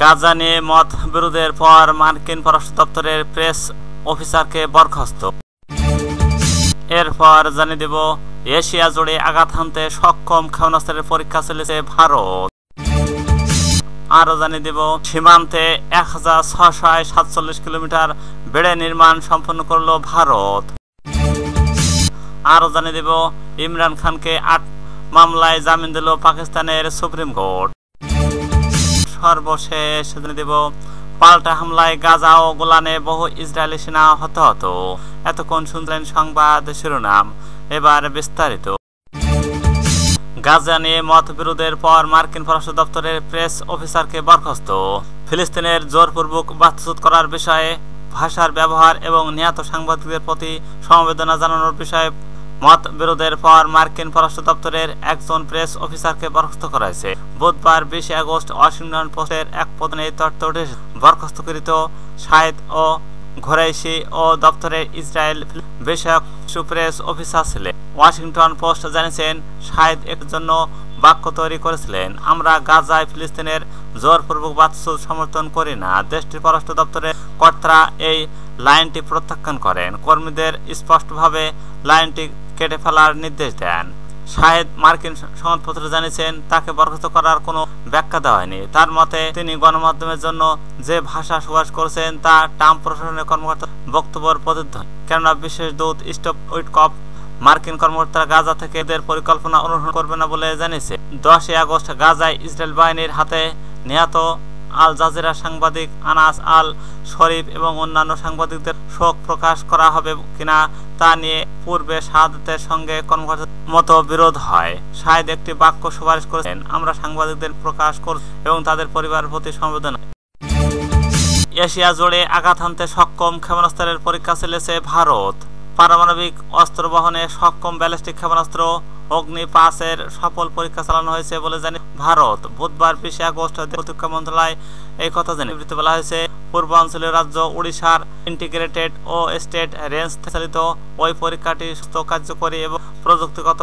গাজা নিয়ে মত বিরোধের পর মার্কিন পররাষ্ট্র দপ্তরের প্রেস অফিসারকে বরখাস্ত। এরপর জানিয়ে দেব এশিয়া জুড়ে আঘাত হানতে সক্ষম ক্ষেপণাস্ত্রের পরীক্ষা চলেছে ভারত। আরো জানিয়ে দেব সীমান্তে 1647 কিলোমিটার বেড়ে নির্মাণ সম্পন্ন করল ভারত। আরো জানিয়ে দেব ইমরান খানকে 8 মামলায় জামিন দিল পাকিস্তানের সুপ্রিম কোর্ট। সর্বশেষ জানিয়ে দেব পাল্টা হামলায় গাজা ও গোলানে বহু ইসরায়েলি সেনা হতাহত। এতক্ষণ শুনলেন সংবাদ শিরোনাম, এবার বিস্তারিত। গাজা নিয়ে মত বিরোধের পর মার্কিন পররাষ্ট্র দপ্তরের প্রেস অফিসারকে বরখাস্ত। ফিলিস্তিনের জোরপূর্বক বাস্তুচ্যুত করার বিষয়ে ভাষার ব্যবহার এবং নিহত সাংবাদিকদের প্রতি সমবেদনা জানানোর বিষয়ে মত বিরোধের পর মার্কিন পররাষ্ট্র দপ্তরের একজন প্রেস অফিসারকে বরখাস্ত করা হয়েছে। বুধবার 20 আগস্ট ওয়াশিংটন পোস্টের এক প্রতিনিধি তথ্য উঠেছে। বরখাস্তকৃত শাহেদ ও ঘোরাইশি ও দপ্তরের ইসরায়েল বিষয়ক প্রেস অফিসার ছিলেন। ওয়াশিংটন পোস্ট জানিয়েছেন শাহেদ এর জন্য বাক্য তৈরি করেছিলেন, আমরা গাজায় ফিলিস্তিনের জোরপূর্বক বাস্তুচ্যুত সমর্থন করি না। দেশটির পররাষ্ট্র দপ্তরের কর্তারা এই লাইনটি প্রত্যাখ্যান করেন, কর্মীদের স্পষ্টভাবে লাইনটি কেটে ফেলার নির্দেশ দেন। শাহেদ মার্কিন সংবাদপত্র জানিয়েছেন তাকে বরখাস্ত করার কোনো ব্যাখ্যা দেওয়া হয়নি। তার মতে তিনি গণমাধ্যমের জন্য যে ভাষা সুপারিশ করেছেন তা ট্রাম্প প্রশাসনের কর্মকর্তার বক্তব্যের প্রতিধ্বনি। কেননা বিশেষ দূত স্টিভ উইটকফ মার্কিন কর্মকর্তারা গাজা থেকে এদের পরিকল্পনা অনুসরণ করবে না বলে জানিয়েছে। 10 আগস্ট গাজায় ইসরায়েল বাহিনীর হাতে নিহত আল জাজিরা সাংবাদিক আনাস আল শরীফ এবং অন্যান্য সাংবাদিকদের শোক প্রকাশ করা হবে কিনা তা নিয়ে পূর্বে শাহাদাতের সঙ্গে কর্মকর্তার মতো বিরোধ হয়। শাহেদ একটি বাক্য সুপারিশ করেছেন, আমরা সাংবাদিকদের প্রকাশ করছি এবং তাদের পরিবারের প্রতি সমবেদনা। এশিয়া জুড়ে আঘাত হানতে সক্ষম ক্ষেপণাস্ত্রের পরীক্ষা চলেছে ভারত। পারমাণবিক অস্ত্র বহনে সক্ষম ব্যালিস্টিক ক্ষেপণাস্ত্র অগ্নি-5 সফল পরীক্ষা চালানো হয়েছে বলে জানিয়ে ভারত। বুধবার 20 আগস্ট প্রতিরক্ষা মন্ত্রণালয় এই কথা জানিয়ে বিবৃতিতে বলা হয়েছে, পূর্বাঞ্চলীয় রাজ্য ওড়িশার ইন্টিগ্রেটেড ও স্টেট রেঞ্জ চালিত ওই পরীক্ষাটি সুস্থ, কার্যকরী এবং প্রযুক্তিগত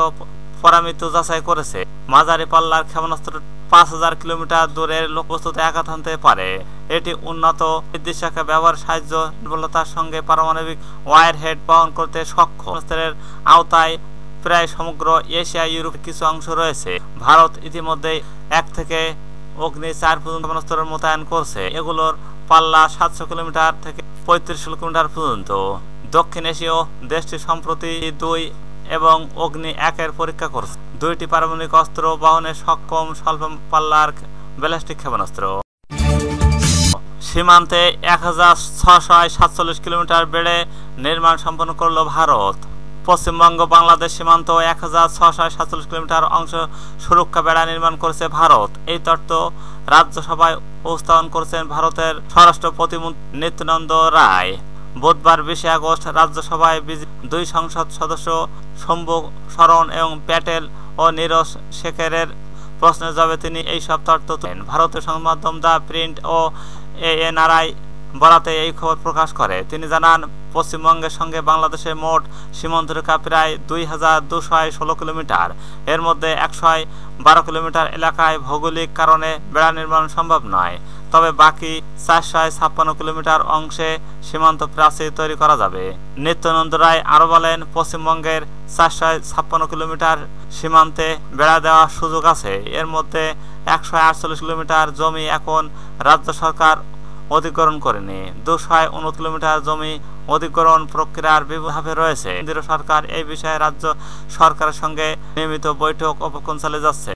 পরামিতি যাচাই করেছে। মাঝারি পাল্লার ক্ষেপণাস্ত্র 5000 কিলোমিটার দূরের লক্ষ্যবস্তুতে আঘাত হানতে পারে। এটি উন্নত নির্দেশিকা ব্যবহার সাহায্য নির্ভুলতার সঙ্গে পারমাণবিক ওয়ারহেড বহন করতে সক্ষম। অস্ত্রের আওতায় প্রায় সমগ্র এশিয়া, ইউরোপের কিছু অংশ রয়েছে। ভারত ইতিমধ্যে 1 থেকে অগ্নি 4 পর্যন্ত ক্ষেপণাস্ত্র মোতায়েন করছে। এগুলোর পাল্লা 700 কিলোমিটার থেকে 3500 কিলোমিটার পর্যন্ত। দক্ষিণ এশীয় দেশটি সম্প্রতি 2 এবং অগ্নি 1 পরীক্ষা করছে। 2টি পারমাণবিক অস্ত্র বহনে সক্ষম স্বল্প পাল্লার ব্যালিস্টিক ক্ষেপণাস্ত্র। সীমান্তে 1647 কিলোমিটার বেড়ে নির্মাণ সম্পন্ন করল ভারত। পশ্চিমবঙ্গ বাংলাদেশ সীমান্ত 1647 কিলোমিটার অংশ সুরক্ষা বেড়া নির্মাণ করেছে ভারত। এই তথ্য রাজ্যসভায় উপস্থাপন করেছেন ভারতের স্বরাষ্ট্র প্রতিমন্ত্রী নিত্যানন্দ রায়। বুধবার 20 আগস্ট রাজ্যসভায় 2 সংসদ সদস্য শম্ভু শরণ এবং প্যাটেল ও নীরজ শেখরের প্রশ্নের জবাবে তিনি এই সব তথ্য তুলেন। ভারতের সংবাদ মাধ্যম দ্য প্রিন্ট ও ANRI বরাতে এই খবর প্রকাশ করে। তিনি জানান, পশ্চিমবঙ্গের সঙ্গে বাংলাদেশের মোট সীমান্ত রেখা প্রায় 2216 কিলোমিটার। এর মধ্যে 112 কিলোমিটার এলাকায় ভৌগোলিক কারণে বেড়া নির্মাণ সম্ভব নয়, তবে বাকি 456 কিলোমিটার অংশে সীমান্ত প্রাচীর তৈরি করা যাবে। নিত্যানন্দ রায় আরো বলেন, পশ্চিমবঙ্গের 456 কিলোমিটার সীমান্তে বেড়া দেওয়ার সুযোগ আছে। এর মধ্যে 148 কিলোমিটার জমি এখন রাজ্য সরকার অধিগ্রহণ করেনি। 229 কিলোমিটার জমি অধিগ্রহণ প্রক্রিয়ার বিভিন্ন ধাপে রয়েছে। কেন্দ্রীয় সরকার এই বিষয়ে রাজ্য সরকারের সঙ্গে নিয়মিত বৈঠক ও প্রশিক্ষণ চালিয়ে যাচ্ছে।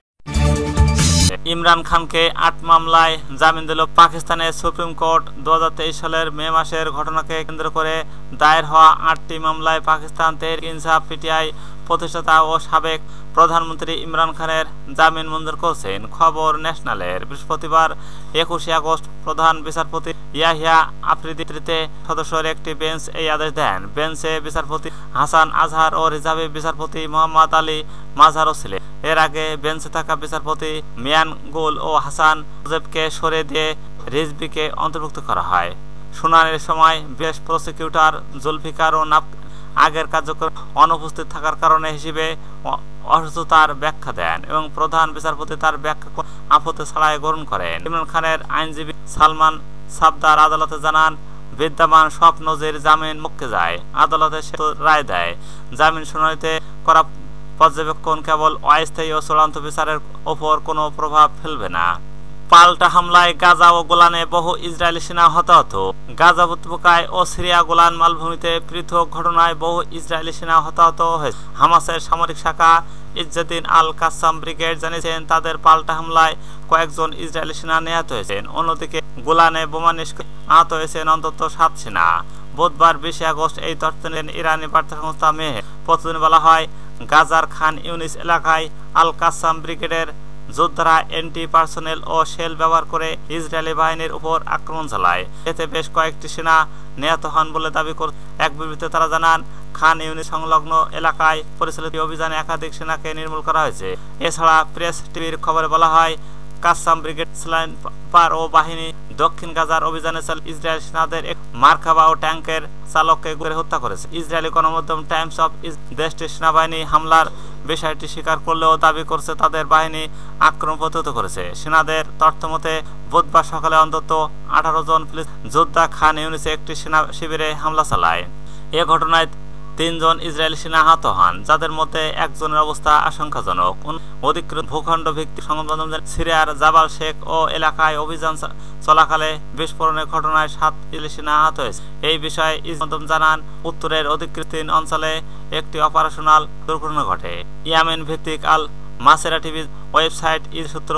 ইমরান খানকে 8 মামলায় জামিন দিল পাকিস্তানের সুপ্রিম কোর্ট। 2023 সালের মে মাসের ঘটনাকে কেন্দ্র করে দায়ের হওয়া 8টি মামলায় পাকিস্তান তেহরিক ইনসাফ PTI প্রতিষ্ঠাতা ও সাবেক প্রধানমন্ত্রী ইমরান খানের জামিন মঞ্জুর করেছেন। খবর ন্যাশনালের। বৃহস্পতিবার 21 আগস্ট প্রধান বিচারপতি ইয়াহিয়া আফ্রিদিতে সদস্যের একটি বেঞ্চ এই আদেশ দেন। বেঞ্চে বিচারপতি হাসান আজহার ও রিজার্ভ বিচারপতি মোহাম্মদ আলী মাজহারও ছিলেন। এর আগে বেঞ্চে থাকা বিচারপতি মিয়ান গুল ও হাসান জেবকে সরিয়ে দিয়ে রিজভিকে অন্তর্ভুক্ত করা হয়। শুনানির সময় বিশেষ প্রসিকিউটর জুলফিকার ও আগের কার্যক্রম অনুপস্থিত থাকার কারণে হিসেবে অসুস্থতার ব্যাখ্যা দেন এবং প্রধান বিচারপতি তার ব্যাখ্যা আপত্তি ছাড়াই গ্রহণ করেন। ইমরান খানের আইনজীবী সালমান সাফদার আদালতে জানান, বিদ্যমান সব নজির জামিন মুক্তি যায়। আদালতে রায় দেয়, জামিন শুনানিতে করা পর্যবেক্ষণ কেবল অস্থায়ী ও চূড়ান্ত বিচারের ওপর কোনো প্রভাব ফেলবে না। পাল্টা হামলায় গাজা ও গোলানে বহু ইসরায়েলি সেনা হতাহত। গাজা উপত্যকায় ও সিরিয়া গোলান মালভূমিতে পৃথক ঘটনায় বহু ইসরায়েলি সেনা হতাহত হয়েছে। হামাসের সামরিক শাখা ইজ্জেদিন আল কাসাম ব্রিগেড জানিয়েছেন, তাদের পাল্টা হামলায় কয়েকজন ইসরায়েলি সেনা নিহত হয়েছেন। অন্যদিকে গোলানে বোমা নিষ্ক্রিয় আহত হয়েছেন অন্তত 7 সেনা। বুধবার 20 আগস্ট এই তথ্য দেন ইরানি বার্তা সংস্থা মেহে। প্রতিদিন বলা হয়, গাজার খান ইউনিস এলাকায় আল কাসাম ব্রিগেডের যোদ্ধারা এন্টি পার্সোনেল ও শেল ব্যবহার করে ইসরায়েলি বাহিনীর উপর আক্রমণ চালায়। এতে বেশ কয়েকটি সেনা নিহত হন বলে দাবি করে এক বিবৃতিতে তারা জানান, খান ইউনিস সংলগ্ন এলাকায় পরিচালিত অভিযানে একাধিক সেনাকে নির্মূল করা হয়েছে। এছাড়া প্রেস টিভির খবরে বলা হয়, কাসাম ব্রিগেড স্নাইপার ও বাহিনী দক্ষিণ গাজার অভিযানে ইসরায়েল সেনাদের এক মার্কাবা ও ট্যাঙ্কের চালককে গুলি হত্যা করেছে। ইসরায়েলি গণমাধ্যম টাইমস অফ দেশটির সেনাবাহিনী হামলার বিষয়টি স্বীকার করলেও দাবি করছে তাদের বাহিনী আক্রমণ প্রতিহত করেছে। সেনাদের তথ্যমতে বুধবার সকালে অন্তত 18 জন ফিলিস্তিনি যোদ্ধা খান ইউনিসে একটি সেনা শিবিরে হামলা চালায়। এ ঘটনায় 3 জন ইসরায়েলি সেনা আহত হন, যাদের মধ্যে একজনের অবস্থা আশঙ্কাজনক। অধিকৃত ভূখণ্ড ভিত্তিক সংবাদ মাধ্যম সিরিয়ার জাবাল শেখ ও এলাকায় অভিযান চলাকালে বিস্ফোরণের ঘটনায় 7 ইসরায়েলি সেনা আহত হয়েছে। এই বিষয়ে ইসরায়েল জানান, উত্তরের অধিকৃত 3 অঞ্চলে একটি অপারেশনাল দুর্ঘটনা ঘটে। ইয়েমেন ভিত্তিক আল মাসেরা টিভি ওয়েবসাইট এই সূত্র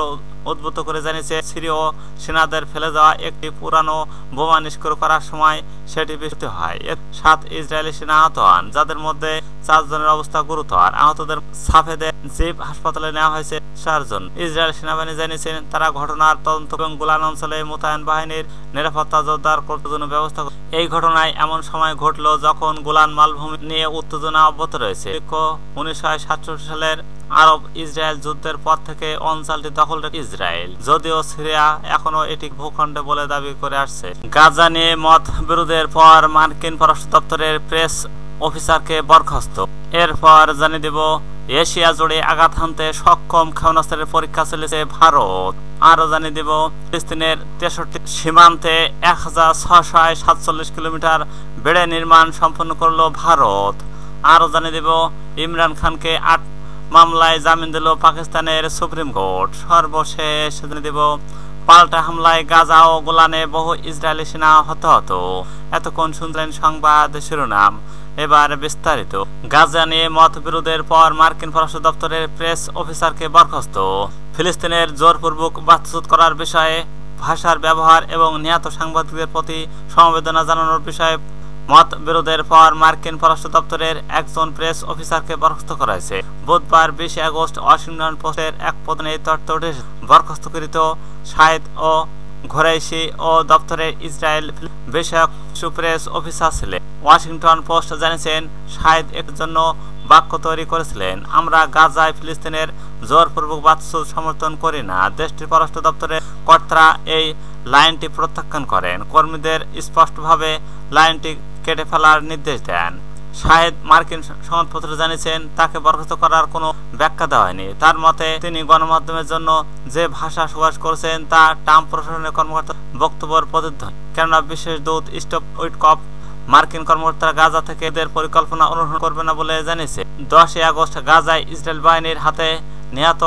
উদ্ভূত করে জানিয়েছে, সিরীয় সেনাদের ফেলে যাওয়া একটি পুরানো বোমা নিষ্ক্রিয় করার সময় সেটি বিস্ফোরিত হয়। 7 ইসরায়েলি সেনা আহত হন, যাদের মধ্যে 4 জনের অবস্থা গুরুতর। আহতদের সাফেদে জিব হাসপাতালে নেওয়া হয়েছে 4 জন। ইসরায়েল সেনাবাহিনী জানিয়েছেন, তারা ঘটনার তদন্ত এবং গোলান অঞ্চলে মোতায়েন বাহিনীর নিরাপত্তা জোরদার করতে জন্য ব্যবস্থা করে। এই ঘটনায় এমন সময় ঘটল যখন গোলান মালভূমি নিয়ে উত্তেজনা অব্যাহত রয়েছে। 1967 সালের আরব ইসরায়েল যুদ্ধের পর থেকে অঞ্চলটি দখল রেখে ইসরায়েল, যদিও সিরিয়া এখনো এটি ভূখণ্ডে বলে দাবি করে আসছে। গাজা নিয়ে মত বিরোধের পর মার্কিন পররাষ্ট্র দপ্তরের প্রেস অফিসারকে বরখাস্ত। এরপর জানিয়ে দেব, এশিয়া জুড়ে আঘাত হানতে সক্ষম ক্ষেপণাস্ত্রের পরীক্ষা চলেছে ভারত। আরো জানিয়ে দেব, ফিলিস্তিনের 63 সীমান্তে 1647 কিলোমিটার বেড়ে নির্মাণ সম্পন্ন করল ভারত। আরো জানিয়ে দেব, ইমরান খানকে 8 মামলায় জামিন দিল পাকিস্তানের সুপ্রিম কোর্ট। সর্বশেষ জানিয়ে দেব, পাল্টা হামলায় গাজা ও গোলানে বহু ইসরায়েলি সেনা হতাহত। এতক্ষণ শুনলেন সংবাদ শিরোনাম, এবার বিস্তারিত। গাজা নিয়ে মত বিরোধের পর মার্কিন পররাষ্ট্র দপ্তরের প্রেস অফিসারকে বরখাস্ত। ফিলিস্তিনের জোরপূর্বক বাস্তুচ্যুত করার বিষয়ে ভাষার ব্যবহার এবং নিহত সাংবাদিকদের প্রতি সমবেদনা জানানোর বিষয়ে মত বিরোধের পর মার্কিন পররাষ্ট্র দপ্তরের একজন প্রেস অফিসারকে বরখাস্ত করা হয়েছে। বুধবার 20 আগস্ট ওয়াশিংটন পোস্টের এক প্রতিবেদনে এই তথ্য উঠেছে। বরখাস্তকৃত শাহেদ ও ঘোরাইশি ও দপ্তরের ইসরায়েল বিষয়ক প্রেস অফিসার ছিলেন। ওয়াশিংটন পোস্ট জানিয়েছেন, শাহেদ এর জন্য বাক্য তৈরি করেছিলেন, আমরা গাজায় ফিলিস্তিনের জোরপূর্বক বাস্তুচ্যুত সমর্থন করি না। দেশটির পররাষ্ট্র দপ্তরের কর্তারা এই লাইনটি প্রত্যাখ্যান করেন, কর্মীদের স্পষ্টভাবে লাইনটি কেটে ফেলার নির্দেশ দেন। শাহেদ মার্কিন সংবাদপত্র জানিয়েছেন, তাকে বরখাস্ত করার কোনো ব্যাখ্যা দেওয়া হয়নি। তার মতে, তিনি গণমাধ্যমের জন্য যে ভাষা সুপারিশ করেছেন তা ট্রাম্প প্রশাসনের কর্মকর্তার বক্তব্যের প্রতিধ্বনি। কেননা বিশেষ দূত স্টিভ উইটকফ মার্কিন কর্মকর্তারা গাজা থেকে এদের পরিকল্পনা অনুসরণ করবে না বলে জানিয়েছে। 10 আগস্ট গাজায় ইসরায়েল বাহিনীর হাতে নিহত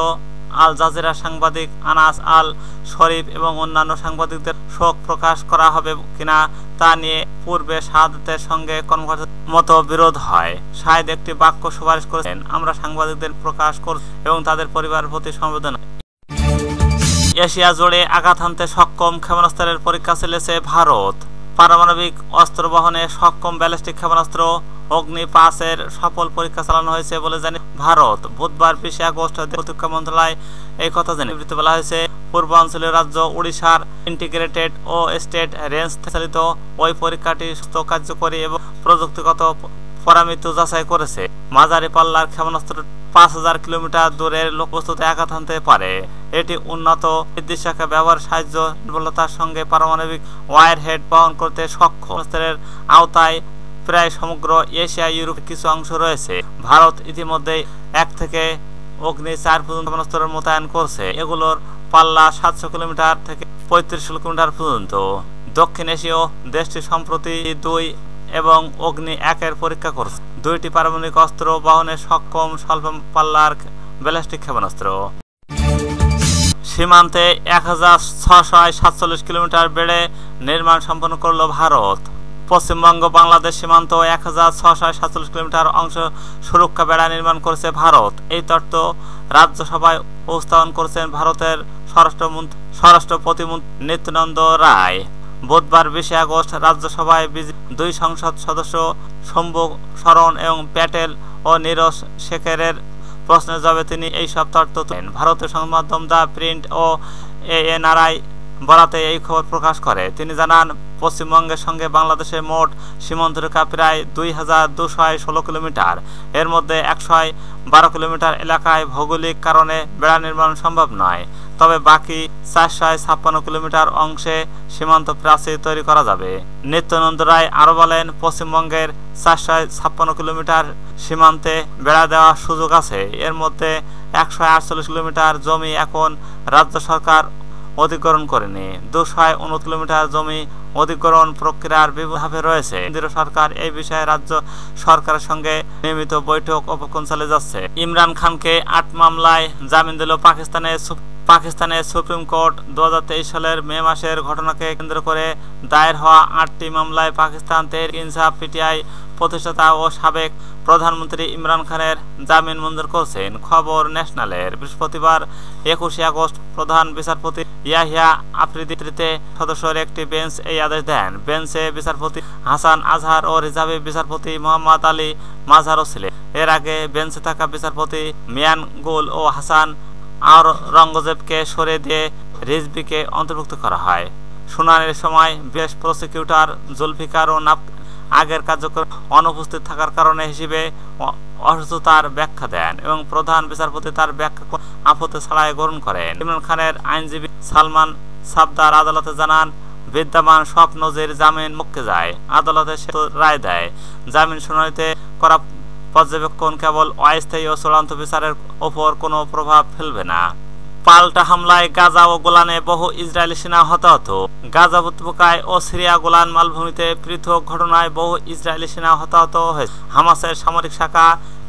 আল জাজিরা সাংবাদিক আনাস আল শরীফ এবং অন্যান্য সাংবাদিকদের শোক প্রকাশ করা হবে কিনা তা নিয়ে পূর্বে শাহাদাতের সঙ্গে কর্মকর্তার মতো বিরোধ হয়। শাহেদ একটি বাক্য সুপারিশ করেছেন, আমরা সাংবাদিকদের প্রকাশ করছি এবং তাদের পরিবারের প্রতি সমবেদনা। এশিয়া জুড়ে আঘাত হানতে সক্ষম ক্ষেপণাস্ত্রের পরীক্ষা চলেছে ভারত। পারমাণবিক অস্ত্র বহনে সক্ষম ব্যালিস্টিক ক্ষেপণাস্ত্র অগ্নি 5-এর সফল পরীক্ষা চালানো হয়েছে বলে জানিয়ে ভারত। বুধবার 20 আগস্ট প্রতিরক্ষা মন্ত্রণালয় এই কথা জানিয়ে বিবৃতিতে বলা হয়েছে, পূর্বাঞ্চলীয় রাজ্য ওড়িশার ইন্টিগ্রেটেড ও স্টেট রেঞ্জ চালিত ওই পরীক্ষাটি সুস্থ, কার্যকরী এবং প্রযুক্তিগত পরামিতি যাচাই করেছে। মাঝারি পাল্লার ক্ষেপণাস্ত্র 5000 কিলোমিটার দূরের লক্ষ্যবস্তুতে আঘাত হানতে পারে। এটি উন্নত নির্দেশিকা ব্যবহার সাহায্য নির্ভুলতার সঙ্গে পারমাণবিক ওয়ার হেড বহন করতে সক্ষম। অস্ত্রের আওতায় প্রায় সমগ্র এশিয়া, ইউরোপ কিছু অংশ রয়েছে। ভারত ইতিমধ্যে 1 থেকে অগ্নি 4 পর্যন্ত ক্ষেপণাস্ত্র মোতায়েন করছে। এগুলোর পাল্লা 700 কিলোমিটার থেকে 35 কিলোমিটার পর্যন্ত। দক্ষিণ এশীয় দেশটি সম্প্রতি 2 এবং অগ্নি 1 এর পরীক্ষা করছে। 2টি পারমাণবিক অস্ত্র বহনে সক্ষম স্বল্প পাল্লার ব্যালিস্টিক ক্ষেপণাস্ত্র। সীমান্তে 1647 কিলোমিটার বেড়ে নির্মাণ সম্পন্ন করল ভারত। পশ্চিমবঙ্গ বাংলাদেশ সীমান্ত 1647 কিলোমিটার অংশ সুরক্ষা বেড়া নির্মাণ করেছে ভারত। এই তথ্য রাজ্যসভায় উপস্থাপন করেছেন ভারতের স্বরাষ্ট্র প্রতিমন্ত্রী নিত্যানন্দ রায়। বুধবার 20 আগস্ট রাজ্যসভায় দুই সংসদ সদস্য শম্ভু শরণ এবং প্যাটেল ও নীরজ শেখরের প্রশ্নের জবাবে তিনি এই সব তথ্য তুলেন। ভারতীয় সংবাদ মাধ্যম দ্য প্রিন্ট ও ANRI বরাতে এই খবর প্রকাশ করে। তিনি জানান, পশ্চিমবঙ্গের সঙ্গে বাংলাদেশের মোট সীমান্তরেখা প্রায় 2216 কিলোমিটার। এর মধ্যে 112 কিলোমিটার এলাকায় ভৌগোলিক কারণে বেড়া নির্মাণ সম্ভব নয়। তবে বাকি 456 কিলোমিটার অংশে সীমান্ত প্রাচীর তৈরি করা যাবে। নিত্যানন্দ রায় আরো বলেন, পশ্চিমবঙ্গের 456 কিলোমিটার সীমান্তে বেড়া দেওয়ার সুযোগ আছে। এর মধ্যে 148 কিলোমিটার জমি এখন রাজ্য সরকার অধিগ্রহণ করেনি। 229 কিলোমিটার জমি অধিগ্রহণ প্রক্রিয়ার বিভিন্ন ধাপে রয়েছে। কেন্দ্রীয় সরকার এই বিষয়ে রাজ্য সরকারের সঙ্গে নিয়মিত বৈঠক ও প্রশিক্ষণ চালিয়ে যাচ্ছে। ইমরান খানকে 8 মামলায় জামিন দিল পাকিস্তানের সুপ্রিম কোর্ট। 2023 সালের মে মাসের ঘটনাকে কেন্দ্র করে দায়ের হওয়া 8টি মামলায় পাকিস্তান তেহরিক ইনসাফ PTI প্রতিষ্ঠাতা ও সাবেক প্রধানমন্ত্রী ইমরান খানের জামিন মঞ্জুর করেছেন। খবর ন্যাশনালের। বৃহস্পতিবার 21 আগস্ট প্রধান বিচারপতি ইয়াহিয়া আফ্রিদিতে সদস্যের একটি বেঞ্চ এই আদেশ দেন। বেঞ্চে বিচারপতি হাসান আজহার ও রিজার্ভ বিচারপতি মোহাম্মদ আলী মাজহারও ছিলেন। এর আগে বেঞ্চে থাকা বিচারপতি মিয়ান গুল ও হাসান আওরঙ্গজেবকে সরিয়ে দিয়ে রিজভিকে অন্তর্ভুক্ত করা হয়। শুনানির সময় বেশ প্রসিকিউটর জুলফিকার ও আগের কার্যক্রম অনুপস্থিত থাকার কারণে হিসেবে অসুস্থতার ব্যাখ্যা দেন এবং প্রধান বিচারপতি তার ব্যাখ্যা আপত্তি ছাড়াই গ্রহণ করেন। ইমরান খানের আইনজীবী সালমান সাবদার আদালতে জানান, বিদ্যমান সব নজির জামিন মুক্তি যায়। আদালতে সে রায় দেয়, জামিন শুনানিতে করা পর্যবেক্ষণ কেবল অস্থায়ী ও চূড়ান্ত বিচারের ওপর কোনো প্রভাব ফেলবে না। পাল্টা হামলায় গাজা ও গোলানে বহু ইসরায়েলি সেনা হতাহত। গাজা উপত্যকায় ও সিরিয়া গোলান মালভূমিতে পৃথক ঘটনায় বহু ইসরায়েলি সেনা হতাহত হয়েছে। হামাসের সামরিক শাখা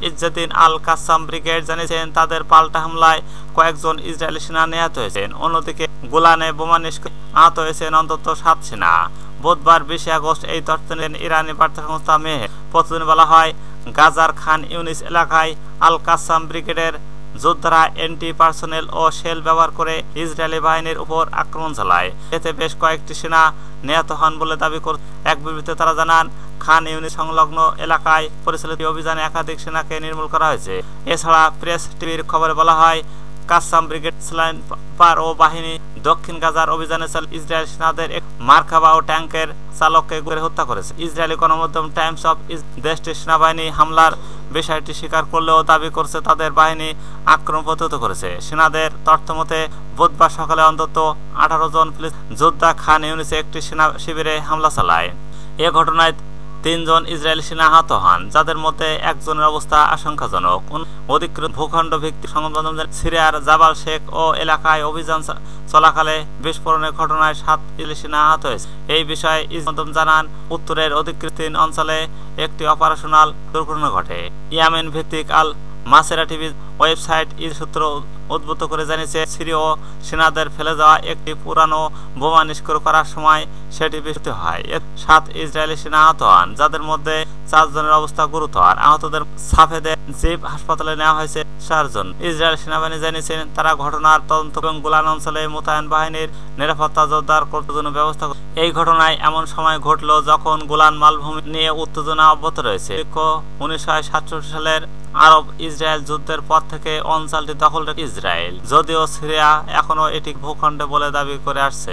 ইজ্জেদিন আল কাসাম ব্রিগেড জানিয়েছেন, তাদের পাল্টা হামলায় কয়েকজন ইসরায়েলি সেনা নিহত হয়েছেন। অন্যদিকে গোলানে বোমা নিষ্ক্রিয় আহত হয়েছেন অন্তত 7 সেনা। বুধবার 20 আগস্ট এই তথ্য দেন ইরানি বার্তা সংস্থা মেহে। প্রতিদিন বলা হয়, গাজার খান ইউনিস এলাকায় আল কাসাম ব্রিগেডের যোদ্ধারা অ্যান্টি পার্সোনেল ও শেল ব্যবহার করে ইসরায়েলি বাহিনীর উপর আক্রমণ চালায়। এতে বেশ কয়েকটি সেনা নিহত হন বলে দাবি করে এক বিবৃতিতে তারা জানান, খান ইউনিস সংলগ্ন এলাকায় পরিচালিত অভিযানে একাধিক সেনাকে নির্মূল করা হয়েছে। এছাড়া প্রেস টিভির খবরে বলা হয়, কাসাম ব্রিগেড স্নাইপার ও বাহিনী দক্ষিণ গাজার অভিযানে ইসরায়েল সেনাদের এক মার্কাবা ও ট্যাঙ্কের চালককে গুলি হত্যা করেছে। ইসরায়েলি গণমাধ্যম টাইমস অফ দেশটির সেনাবাহিনী হামলার বিষয়টি স্বীকার করলেও দাবি করছে তাদের বাহিনী আক্রমণ প্রতিহত করেছে। সেনাদের তথ্য মতে বুধবার সকালে অন্তত 18 জন ফিলিস্তিনি যোদ্ধা খান ইউনিসে একটি সেনা শিবিরে হামলা চালায়। এ ঘটনায় 3 জন ইসরায়েলি সেনা আহত হন, যাদের মধ্যে একজনের অবস্থা আশঙ্কাজনক। অধিকৃত ভূখণ্ড ভিত্তিক সংবাদ মাধ্যম সিরিয়ার জাবাল শেখ ও এলাকায় অভিযান চলাকালে বিস্ফোরণের ঘটনায় 7 ইসরায়েলি সেনা আহত হয়েছে। এই বিষয়ে ইসরায়েল জানান, উত্তরের অধিকৃত 3 অঞ্চলে একটি অপারেশনাল দুর্ঘটনা ঘটে। ইয়েমেন ভিত্তিক আল মাসেরা টিভি ওয়েবসাইট সূত্র উদ্ভূত করে জানিয়েছে, সিরীয় সেনাদের ফেলে যাওয়া একটি পুরানো বোমা নিষ্ক্রিয় করার সময় সেটি বিস্ফোরিত হয়। 7 ইসরায়েলি সেনা আহত হন, যাদের মধ্যে 4 জনের অবস্থা গুরুতর। আহতদের সাফেদে জিব হাসপাতালে নেওয়া হয়েছে 4 জন। ইসরায়েল সেনাবাহিনী জানিয়েছেন, তারা ঘটনার তদন্ত এবং গোলান অঞ্চলে মোতায়েন বাহিনীর নিরাপত্তা জোরদার করতে জন্য ব্যবস্থা করে। এই ঘটনায় এমন সময় ঘটল যখন গোলান মালভূমি নিয়ে উত্তেজনা অব্যাহত রয়েছে। 1967 সালের আরব ইসরায়েল যুদ্ধের পর থেকে অঞ্চলটি দখল রেখে ইসরায়েল, যদিও সিরিয়া এখনো এটি ভূখণ্ডে বলে দাবি করে আসছে।